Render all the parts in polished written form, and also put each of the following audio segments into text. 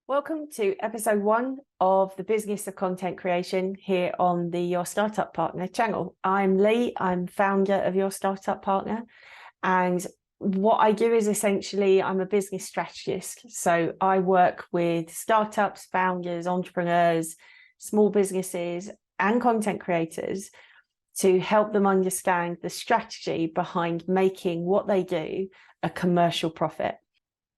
Welcome to episode 1 of the Business of Content Creation here on the Your Startup Partner channel. I'm Lee, I'm founder of Your Startup Partner, and what I do is essentially I'm a business strategist. So I work with startups, founders, entrepreneurs, small businesses and content creators to help them understand the strategy behind making what they do a commercial profit.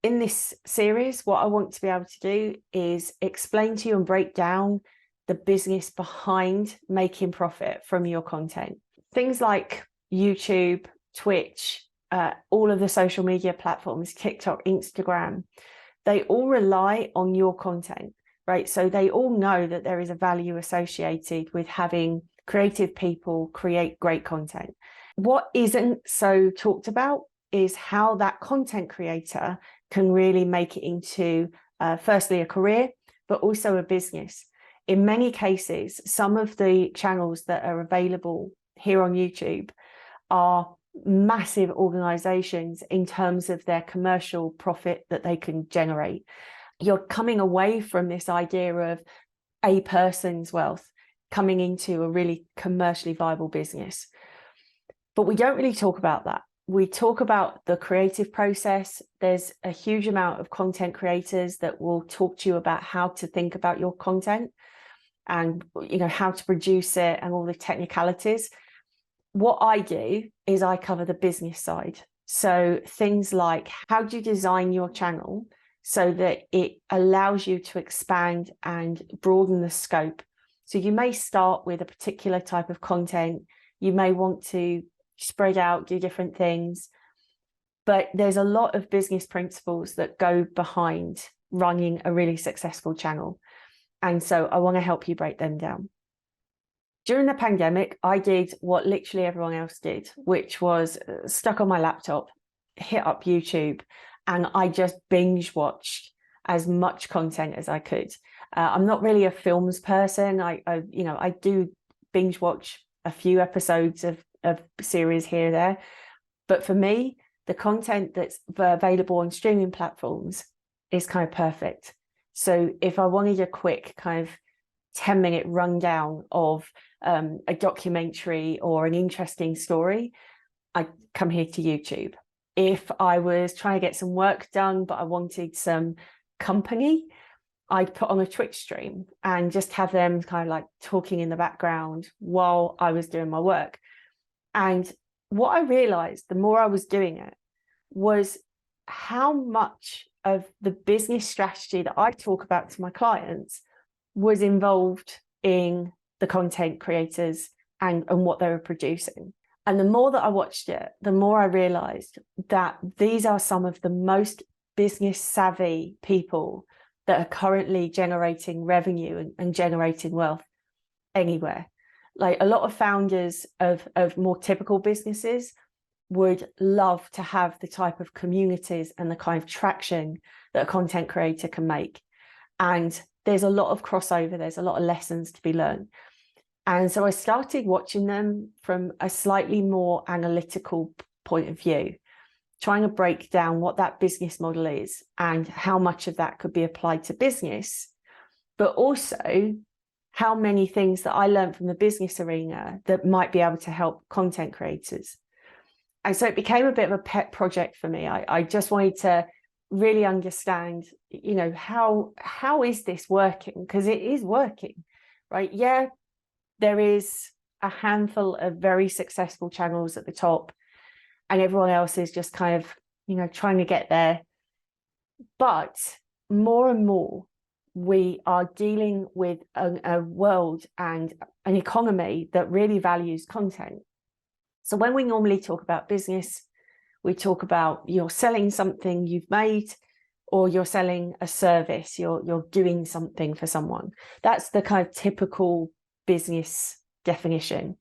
In this series, what I want to be able to do is explain to you and break down the business behind making profit from your content. Things like YouTube, Twitch, all of the social media platforms, TikTok, Instagram, they all rely on your content, right? So they all know that there is a value associated with having creative people create great content. What isn't so talked about is how that content creator can really make it into firstly a career, but also a business. In many cases, some of the channels that are available here on YouTube are massive organizations in terms of their commercial profit that they can generate. You're coming away from this idea of a person's wealth coming into a really commercially viable business. But we don't really talk about that. We talk about the creative process. There's a huge amount of content creators that will talk to you about how to think about your content and how to produce it and all the technicalities. What I do is I cover the business side. So things like, how do you design your channel so that it allows you to expand and broaden the scope? So you may start with a particular type of content. You may want to spread out, do different things, but there's a lot of business principles that go behind running a really successful channel, and so I want to help you break them down. During the pandemic, I did what literally everyone else did, which was stuck on my laptop, hit up YouTube, and I just binge watched as much content as I could. I'm not really a films person. I do binge watch a few episodes of series here and there, but for me, the content that's available on streaming platforms is kind of perfect. So if I wanted a quick kind of 10-minute rundown of a documentary or an interesting story, I come here to YouTube. If I was trying to get some work done but I wanted some company, I'd put on a Twitch stream and just have them kind of like talking in the background while I was doing my work. And what I realized the more I was doing it was how much of the business strategy that I talk about to my clients was involved in the content creators and what they were producing. And the more that I watched it, the more I realized that these are some of the most business savvy people that are currently generating revenue and generating wealth anywhere. Like a lot of founders of more typical businesses would love to have the type of communities and the kind of traction that a content creator can make. And there's a lot of crossover, there's a lot of lessons to be learned. And so I started watching them from a slightly more analytical point of view, trying to break down what that business model is and how much of that could be applied to business, but also how many things that I learned from the business arena that might be able to help content creators. And so it became a bit of a pet project for me. I just wanted to really understand, how is this working? Because it is working, right? Yeah, there is a handful of very successful channels at the top, and everyone else is just kind of, trying to get there. But more and more, we are dealing with a world and an economy that really values content. So when we normally talk about business, we talk about you're selling something you've made, or you're selling a service, you're doing something for someone. That's the kind of typical business definition.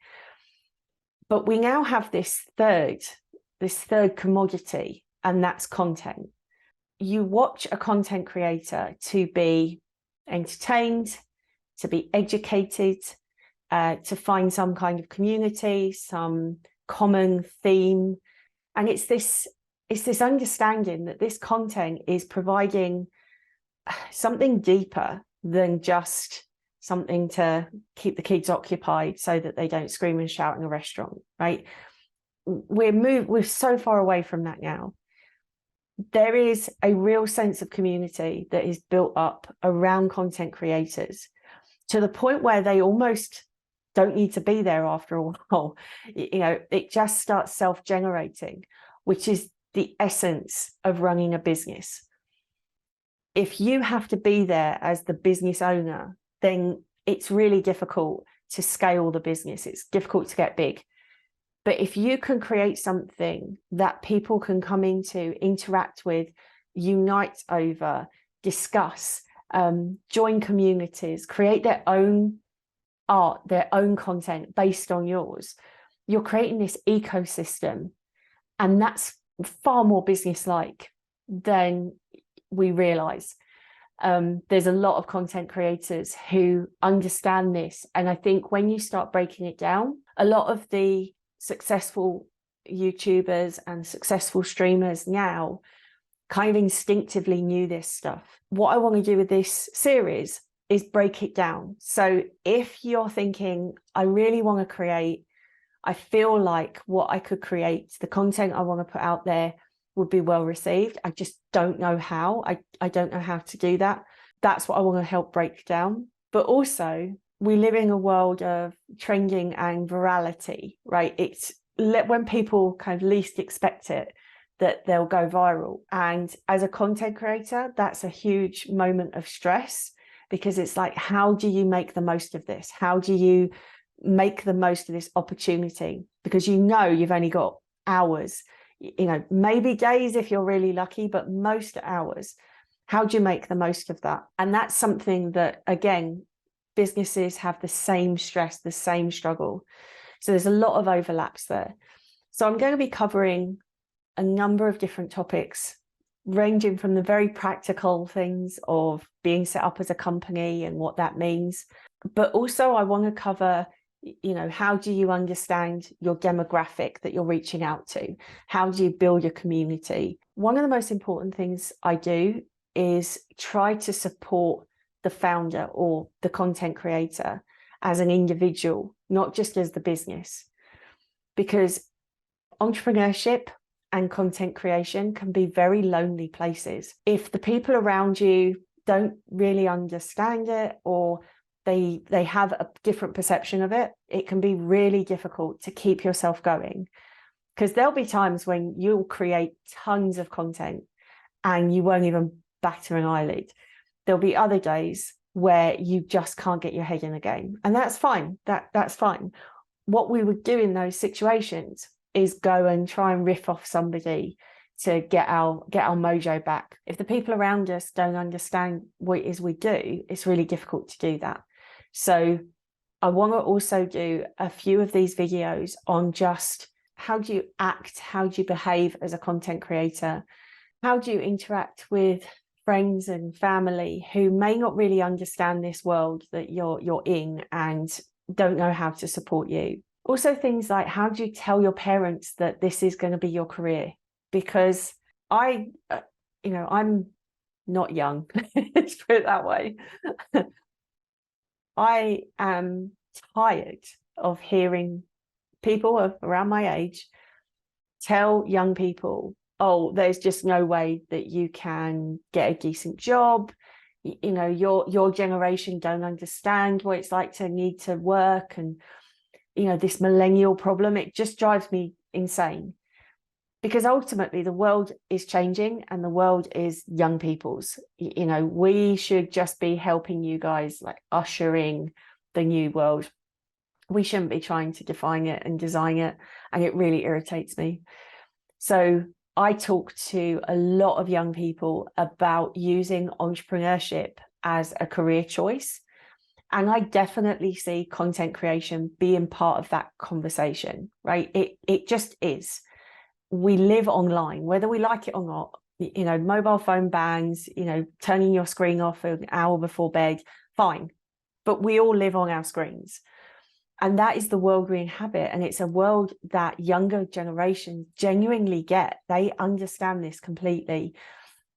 But we now have this third commodity, and that's content. You watch a content creator to be entertained, to be educated, to find some kind of community, some common theme. And it's this understanding that this content is providing something deeper than just something to keep the kids occupied so that they don't scream and shout in a restaurant, right? We're so far away from that now. There is a real sense of community that is built up around content creators to the point where they almost don't need to be there after a while. You know, it just starts self-generating, which is the essence of running a business. If you have to be there as the business owner, then it's really difficult to scale the business. It's difficult to get big. But if you can create something that people can come into, interact with, unite over, discuss, join communities, create their own art, their own content based on yours, you're creating this ecosystem. And that's far more business-like than we realize. There's a lot of content creators who understand this. And I think when you start breaking it down, a lot of the successful YouTubers and successful streamers now kind of instinctively knew this stuff. What I want to do with this series is break it down. So if you're thinking, I really want to create, I feel like what I could create, the content I want to put out there would be well received, I just don't know how. I don't know how to do that. That's what I want to help break down. But also, we live in a world of trending and virality, right? It's when people kind of least expect it, that they'll go viral. And as a content creator, that's a huge moment of stress, because it's like, how do you make the most of this? How do you make the most of this opportunity? Because you know you've only got hours, you know, maybe days if you're really lucky, but most hours. How do you make the most of that? And that's something that, again, businesses have the same stress, the same struggle. So there's a lot of overlaps there. So I'm going to be covering a number of different topics, ranging from the very practical things of being set up as a company and what that means. But also I want to cover, you know, how do you understand your demographic that you're reaching out to? How do you build your community? One of the most important things I do is try to support the founder or the content creator as an individual, not just as the business. Because entrepreneurship and content creation can be very lonely places. If the people around you don't really understand it, or they have a different perception of it, it can be really difficult to keep yourself going. Because there'll be times when you'll create tons of content and you won't even batter an eyelid. There'll be other days where you just can't get your head in the game. And that's fine. That's fine. What we would do in those situations is go and try and riff off somebody to get our mojo back. If the people around us don't understand what it is we do, it's really difficult to do that. So I want to also do a few of these videos on just how do you act, how do you behave as a content creator, how do you interact with friends and family who may not really understand this world that you're in and don't know how to support you. Also things like, how do you tell your parents that this is going to be your career? Because I'm not young, let's put it that way. I am tired of hearing people around my age tell young people, oh, there's just no way that you can get a decent job. You know, your generation don't understand what it's like to need to work, and, you know, this millennial problem, it just drives me insane. Because ultimately the world is changing and the world is young people's. You know, we should just be helping you guys, like ushering the new world. We shouldn't be trying to define it and design it. And it really irritates me. So I talk to a lot of young people about using entrepreneurship as a career choice. And I definitely see content creation being part of that conversation, right? It just is. We live online, whether we like it or not. You know, mobile phone bans, you know, turning your screen off an hour before bed, fine. But we all live on our screens. And that is the world we inhabit. And it's a world that younger generations genuinely get. They understand this completely.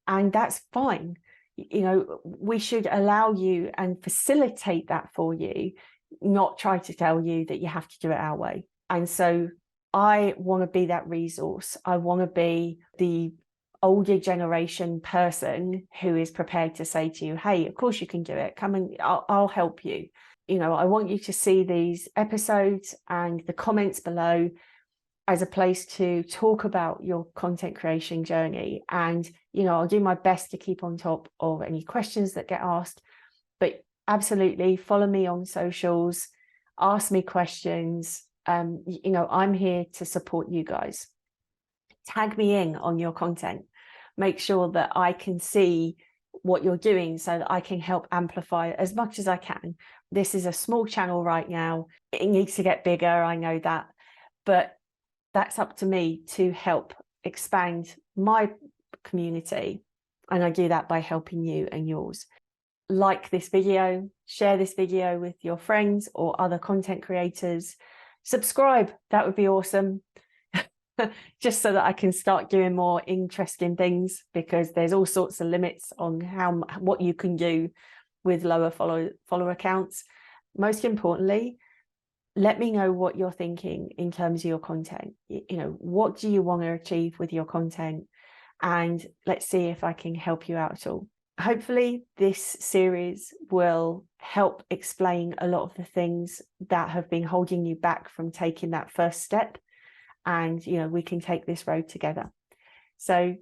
And that's fine. you know, we should allow you and facilitate that for you, not try to tell you that you have to do it our way. And so I want to be that resource. I want to be the older generation person who is prepared to say to you, hey, of course you can do it. Come and I'll help you. You know, I want you to see these episodes and the comments below as a place to talk about your content creation journey. And, you know, I'll do my best to keep on top of any questions that get asked, but absolutely follow me on socials, ask me questions. You know, I'm here to support you guys. Tag me in on your content. Make sure that I can see what you're doing so that I can help amplify as much as I can. This is a small channel right now. It needs to get bigger, I know that, but that's up to me to help expand my community. And I do that by helping you and yours. Like this video, share this video with your friends or other content creators. Subscribe, that would be awesome. Just so that I can start doing more interesting things, because there's all sorts of limits on what you can do with lower follower accounts. Most importantly, let me know what you're thinking in terms of your content. You know, what do you want to achieve with your content? And let's see if I can help you out at all. Hopefully this series will help explain a lot of the things that have been holding you back from taking that first step. And, you know, we can take this road together. So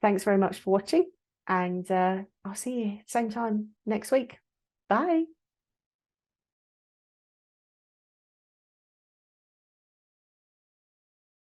thanks very much for watching, and I'll see you same time next week. Bye.